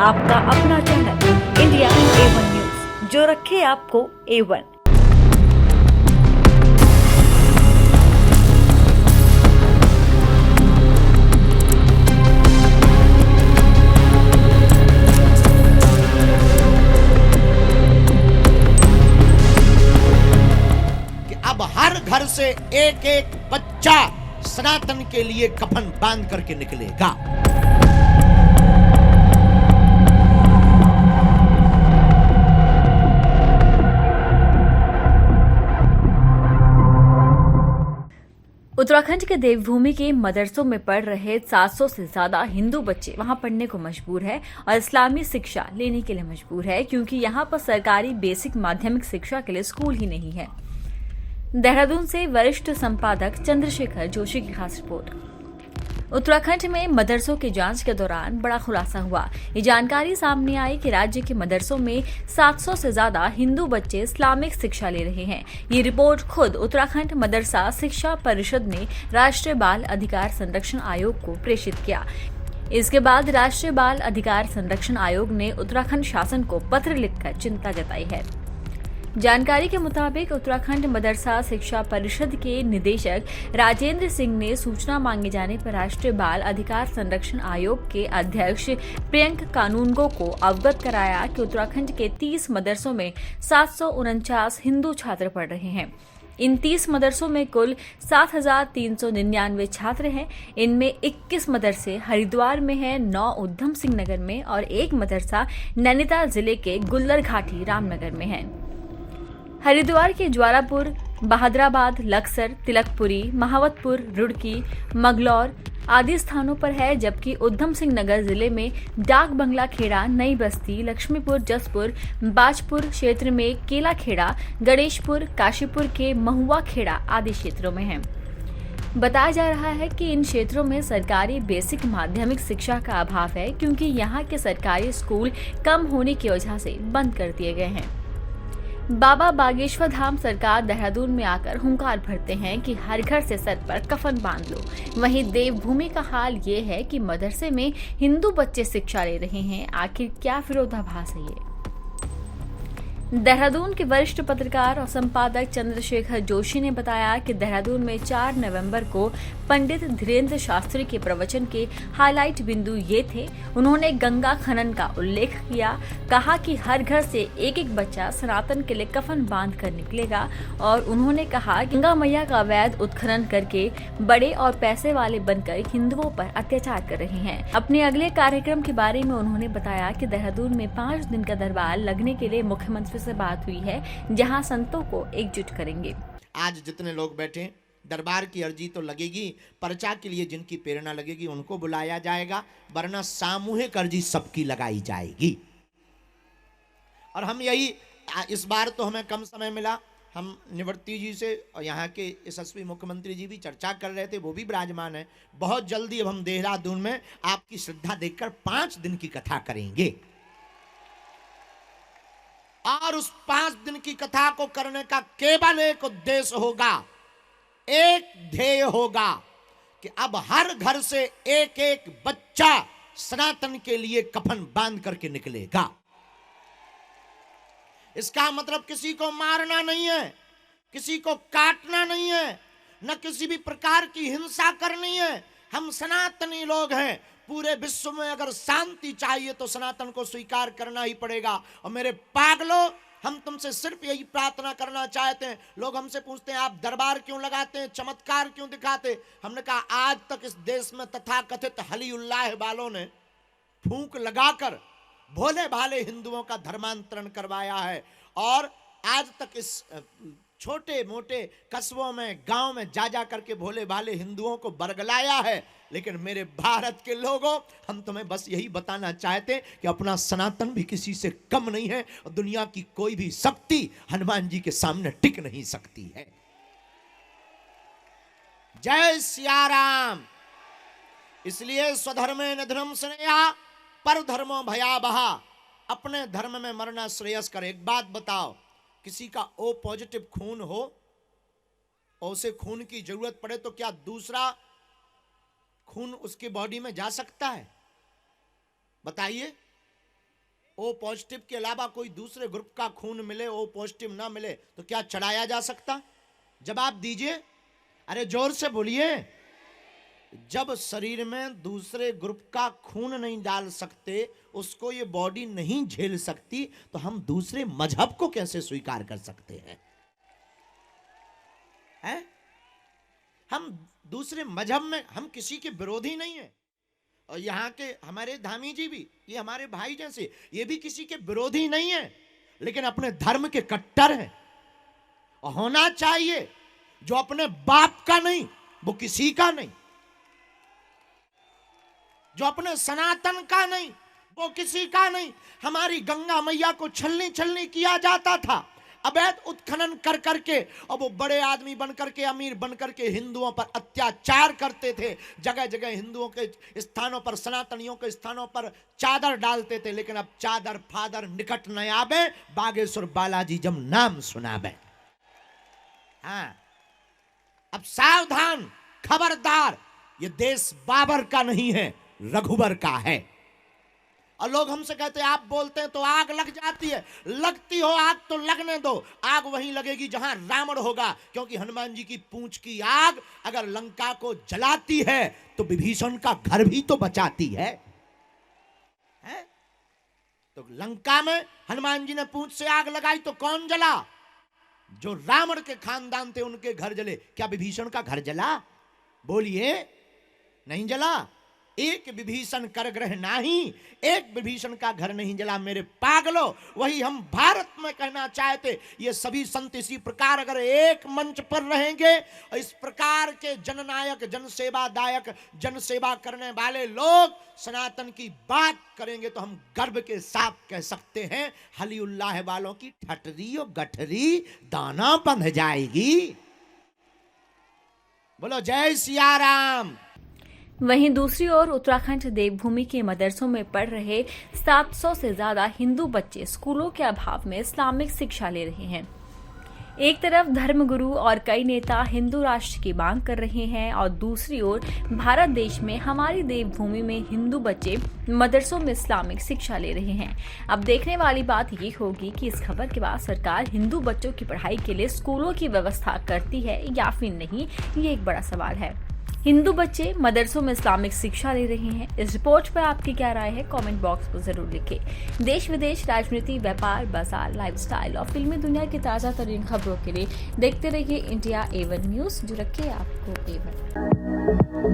आपका अपना channel India A1 news, जो रखे आपको A1। अब हर घर से एक एक बच्चा सनातन के लिए कफन बांध करके निकलेगा। उत्तराखंड के देवभूमि के मदरसों में पढ़ रहे 700 से ज्यादा हिंदू बच्चे वहां पढ़ने को मजबूर है और इस्लामी शिक्षा लेने के लिए मजबूर है, क्योंकि यहां पर सरकारी बेसिक माध्यमिक शिक्षा के लिए स्कूल ही नहीं है। देहरादून से वरिष्ठ संपादक चंद्रशेखर जोशी की खास रिपोर्ट। उत्तराखंड में मदरसों की जांच के दौरान बड़ा खुलासा हुआ। ये जानकारी सामने आई कि राज्य के मदरसों में 700 से ज्यादा हिंदू बच्चे इस्लामिक शिक्षा ले रहे हैं। ये रिपोर्ट खुद उत्तराखंड मदरसा शिक्षा परिषद ने राष्ट्रीय बाल अधिकार संरक्षण आयोग को प्रेषित किया। इसके बाद राष्ट्रीय बाल अधिकार संरक्षण आयोग ने उत्तराखंड शासन को पत्र लिखकर चिंता जताई है। जानकारी के मुताबिक उत्तराखंड मदरसा शिक्षा परिषद के निदेशक राजेंद्र सिंह ने सूचना मांगे जाने पर राष्ट्रीय बाल अधिकार संरक्षण आयोग के अध्यक्ष प्रियंक कानूनगो को अवगत कराया कि उत्तराखंड के 30 मदरसों में 749 हिंदू छात्र पढ़ रहे हैं। इन 30 मदरसों में कुल 7,399 छात्र हैं। इनमें 21 मदरसे हरिद्वार में हैं, 9 उधम सिंह नगर में और 1 मदरसा नैनीताल जिले के गुल्लर घाटी रामनगर में है। हरिद्वार के ज्वारापुर, बहादुराबाद, लक्सर, तिलकपुरी, महावतपुर, रुड़की, मंगलौर आदि स्थानों पर है, जबकि उधम सिंह नगर जिले में डाक बंगला खेड़ा, नई बस्ती, लक्ष्मीपुर, जसपुर, बाजपुर क्षेत्र में केला खेड़ा, गणेशपुर, काशीपुर के महुआ खेड़ा आदि क्षेत्रों में है। बताया जा रहा है कि इन क्षेत्रों में सरकारी बेसिक माध्यमिक शिक्षा का अभाव है, क्योंकि यहाँ के सरकारी स्कूल कम होने की वजह से बंद कर दिए गए हैं। बाबा बागेश्वर धाम सरकार देहरादून में आकर हुंकार भरते हैं कि हर घर से सर पर कफन बांध लो। वहीं देवभूमि का हाल ये है कि मदरसे में हिंदू बच्चे शिक्षा ले रहे हैं। आखिर क्या विरोधाभास है ये? देहरादून के वरिष्ठ पत्रकार और संपादक चंद्रशेखर जोशी ने बताया कि देहरादून में 4 नवंबर को पंडित धीरेन्द्र शास्त्री के प्रवचन के हाईलाइट बिंदु ये थे। उन्होंने गंगा खनन का उल्लेख किया, कहा कि हर घर से एक एक बच्चा सनातन के लिए कफन बांध कर निकलेगा और उन्होंने कहा कि गंगा मैया का अवैध उत्खनन करके बड़े और पैसे वाले बनकर हिंदुओं पर अत्याचार कर रहे हैं। अपने अगले कार्यक्रम के बारे में उन्होंने बताया कि देहरादून में 5 दिन का दरबार लगने के लिए मुख्यमंत्री से बात हुई है, जहां संतों को एकजुट करेंगे। आज जितने लोग बैठे, दरबार की अर्जी तो लगेगी, पर्चा के लिए जिनकी प्रेरणा लगेगी उनको बुलाया जाएगा, वरना सामूहिक अर्जी सबकी लगाई जाएगी। और हम यही, इस बार तो हमें कम समय मिला, हम निवृत्ति जी से और यहाँ के यशस्वी मुख्यमंत्री जी भी चर्चा कर रहे थे, वो भी विराजमान है। बहुत जल्दी अब हम देहरादून में आपकी श्रद्धा देखकर 5 दिन की कथा करेंगे और उस 5 दिन की कथा को करने का केवल एक उद्देश्य होगा, एक ध्येय होगा कि अब हर घर से एक एक बच्चा सनातन के लिए कफन बांध करके निकलेगा। इसका मतलब किसी को मारना नहीं है, किसी को काटना नहीं है, न किसी भी प्रकार की हिंसा करनी है। हम सनातनी लोग हैं। पूरे विश्व में अगर शांति चाहिए तो सनातन को स्वीकार करना ही पड़ेगा। और मेरे पागलों, हम तुमसे सिर्फ यही प्रार्थना करना चाहते हैं। लोग हमसे पूछते हैं आप दरबार क्यों लगाते हैं, चमत्कार क्यों दिखाते? हमने कहा आज तक इस देश में तथाकथित हली उल्लाह वालों ने फूंक लगाकर भोले भाले हिंदुओं का धर्मांतरण करवाया है और आज तक इस छोटे मोटे कस्बों में, गांव में जा जा करके भोले भाले हिंदुओं को बरगलाया है। लेकिन मेरे भारत के लोगों, हम तुम्हें बस यही बताना चाहते हैं कि अपना सनातन भी किसी से कम नहीं है और दुनिया की कोई भी शक्ति हनुमान जी के सामने टिक नहीं सकती है। जय सिया राम। इसलिए स्वधर्मे निधनम स्नेहा पर धर्मो भयावहा। अपने धर्म में मरना श्रेयस्कर। एक बात बताओ, किसी का O पॉजिटिव खून हो और उसे खून की जरूरत पड़े तो क्या दूसरा खून उसके बॉडी में जा सकता है? बताइए। ओ पॉजिटिव के अलावा कोई दूसरे ग्रुप का खून मिले, ओ पॉजिटिव ना मिले तो क्या चढ़ाया जा सकता? जवाब दीजिए, अरे जोर से बोलिए। जब शरीर में दूसरे ग्रुप का खून नहीं डाल सकते, उसको ये बॉडी नहीं झेल सकती, तो हम दूसरे मजहब को कैसे स्वीकार कर सकते हैं? हैं? हम दूसरे मजहब में, हम किसी के विरोधी नहीं है। और यहाँ के हमारे धामी जी भी, ये हमारे भाई जैसे, ये भी किसी के विरोधी नहीं है, लेकिन अपने धर्म के कट्टर है। और होना चाहिए, जो अपने बाप का नहीं वो किसी का नहीं, जो अपने सनातन का नहीं वो किसी का नहीं। हमारी गंगा मैया को छलनी छलनी किया जाता था, अवैध उत्खनन कर करके, और वो बड़े आदमी बन करके, अमीर बन करके हिंदुओं पर अत्याचार करते थे। जगह जगह हिंदुओं के स्थानों पर, सनातनियों के स्थानों पर चादर डालते थे। लेकिन अब चादर फादर निकट न आवे, बागेश्वर बालाजी जब नाम सुनावे। हाँ, अब सावधान, खबरदार, ये देश बाबर का नहीं है, रघुबर का है। और लोग हमसे कहते हैं आप बोलते हैं तो आग लग जाती है। लगती हो आग तो लगने दो, आग वहीं लगेगी जहां रावण होगा, क्योंकि हनुमान जी की पूंछ की आग अगर लंका को जलाती है तो विभीषण का घर भी तो बचाती है? तो लंका में हनुमान जी ने पूंछ से आग लगाई तो कौन जला? जो रावण के खानदान थे उनके घर जले। क्या विभीषण का घर जला? बोलिए, नहीं जला। एक विभीषण कर ग्रह नहीं, एक विभीषण का घर नहीं जला मेरे पागलो। वही हम भारत में कहना चाहते, ये सभी संत इसी प्रकार अगर एक मंच पर रहेंगे, इस प्रकार के जननायक, जनसेवादायक, जनसेवा करने वाले लोग सनातन की बात करेंगे, तो हम गर्व के साथ कह सकते हैं, हलीउल्लाह वालों की ठटरी और गठरी दाना बंध जाएगी। बोलो जय सिया राम। वहीं दूसरी ओर उत्तराखंड देवभूमि के मदरसों में पढ़ रहे 700 से ज्यादा हिंदू बच्चे स्कूलों के अभाव में इस्लामिक शिक्षा ले रहे हैं। एक तरफ धर्मगुरु और कई नेता हिंदू राष्ट्र की मांग कर रहे हैं, और दूसरी ओर भारत देश में हमारी देवभूमि में हिंदू बच्चे मदरसों में इस्लामिक शिक्षा ले रहे हैं। अब देखने वाली बात ये होगी कि इस खबर के बाद सरकार हिंदू बच्चों की पढ़ाई के लिए स्कूलों की व्यवस्था करती है या फिर नहीं, ये एक बड़ा सवाल है। हिंदू बच्चे मदरसों में इस्लामिक शिक्षा ले रहे हैं। इस रिपोर्ट पर आपकी क्या राय है? कमेंट बॉक्स में जरूर लिखें। देश विदेश, राजनीति, व्यापार, बाजार, लाइफस्टाइल और फिल्मी दुनिया की ताजा तरीन खबरों के लिए देखते रहिए इंडिया A1 न्यूज, जो रखे आपको A1।